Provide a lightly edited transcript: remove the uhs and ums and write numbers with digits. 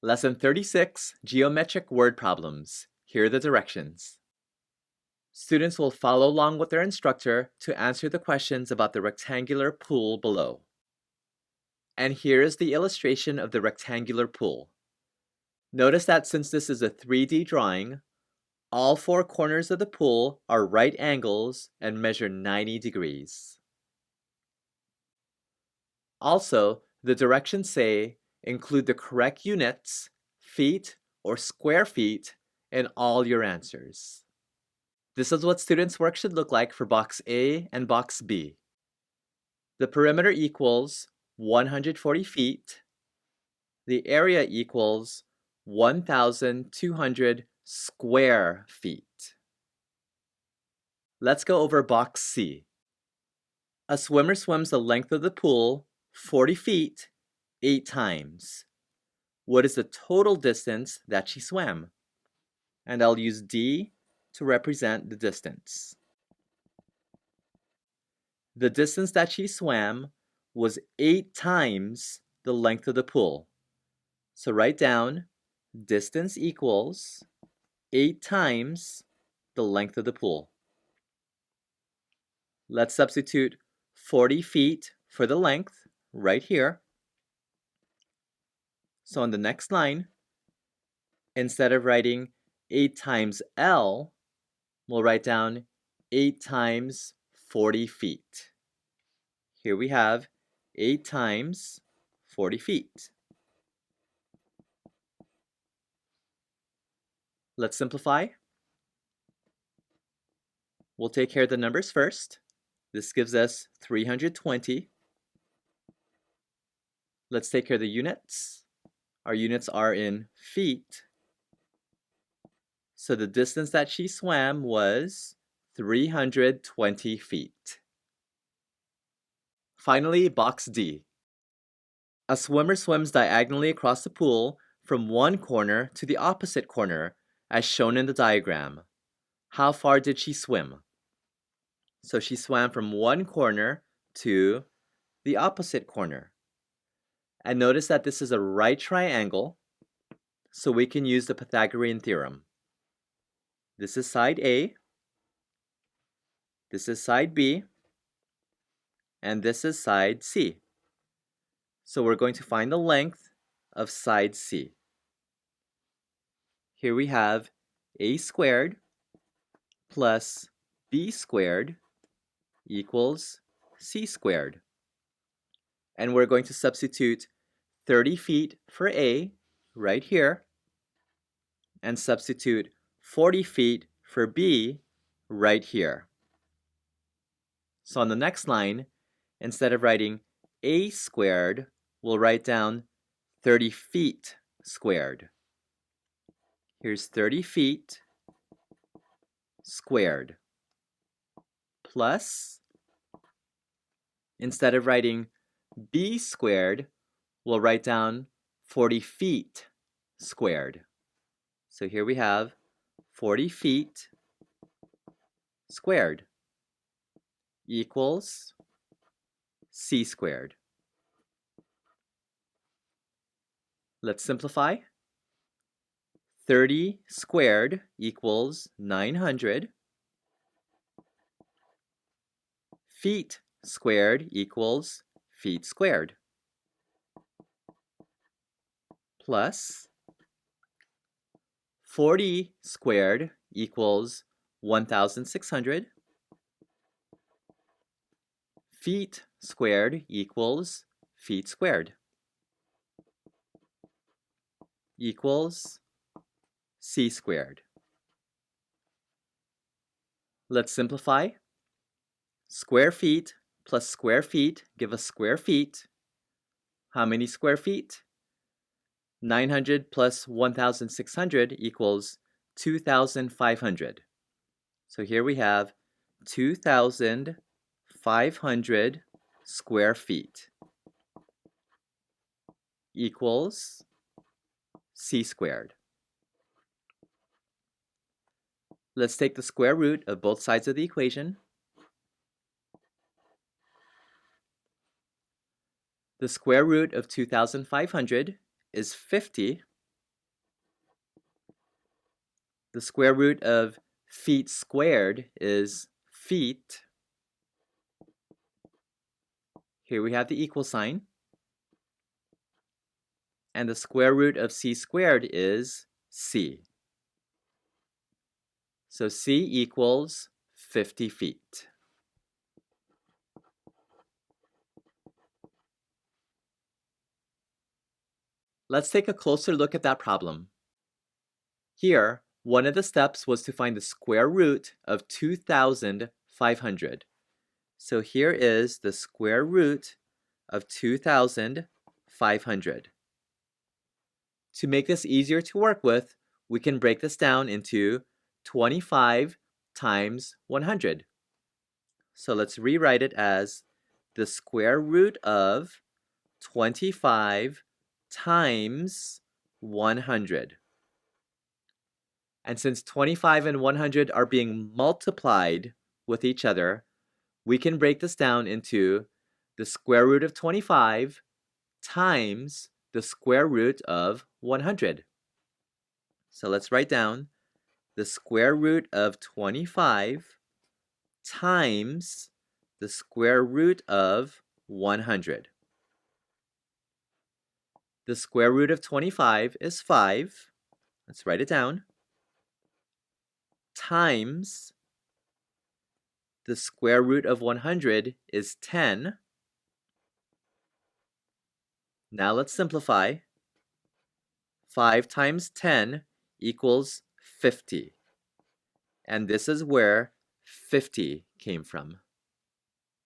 Lesson 36, Geometric Word Problems. Here are the directions. Students will follow along with their instructor to answer the questions about the rectangular pool below. And here is the illustration of the rectangular pool. Notice that since this is a 3D drawing, all four corners of the pool are right angles and measure 90 degrees. Also, the directions say include the correct units, feet or square feet, in all your answers. This is what students' work should look like for box A and box B. The perimeter equals 140 feet. The area equals 1,200 square feet. Let's go over box C. A swimmer swims the length of the pool, 40 feet, 8 times. What is the total distance that she swam? And I'll use D to represent the distance. The distance that she swam was 8 times the length of the pool. So write down distance equals 8 times the length of the pool. Let's substitute 40 feet for the length right here. So on the next line, instead of writing 8 times L, we'll write down 8 times 40 feet. Here we have 8 times 40 feet. Let's simplify. We'll take care of the numbers first. This gives us 320. Let's take care of the units. Our units are in feet. So the distance that she swam was 320 feet. Finally, box D. A swimmer swims diagonally across the pool from one corner to the opposite corner, as shown in the diagram. How far did she swim? So she swam from one corner to the opposite corner. And notice that this is a right triangle, so we can use the Pythagorean theorem. This is side A, this is side B, and this is side C. So we're going to find the length of side C. Here we have A squared plus B squared equals C squared. And we're going to substitute 30 feet for A right here, and substitute 40 feet for B right here. So on the next line, instead of writing A squared, we'll write down 30 feet squared. Here's 30 feet squared. Plus, instead of writing B squared, we'll write down 40 feet squared. So here we have 40 feet squared equals C squared. Let's simplify. 30 squared equals 900. Feet squared equals feet squared. Plus 40 squared equals 1,600. Feet squared equals feet squared. Equals C squared. Let's simplify. Square feet plus square feet give us square feet. How many square feet? 900 plus 1,600 equals 2,500. So here we have 2,500 square feet equals C squared. Let's take the square root of both sides of the equation. The square root of 2,500 is 50. The square root of feet squared is feet. Here we have the equal sign. And the square root of c squared is c. So c equals 50 feet. Let's take a closer look at that problem. Here, one of the steps was to find the square root of 2,500. So here is the square root of 2,500. To make this easier to work with, we can break this down into 25 times 100. So let's rewrite it as the square root of 25 times 100. And since 25 and 100 are being multiplied with each other, we can break this down into the square root of 25 times the square root of 100. So let's write down the square root of 25 times the square root of 100. The square root of 25 is 5. Let's write it down. Times the square root of 100 is 10. Now let's simplify. 5 times 10 equals 50. And this is where 50 came from.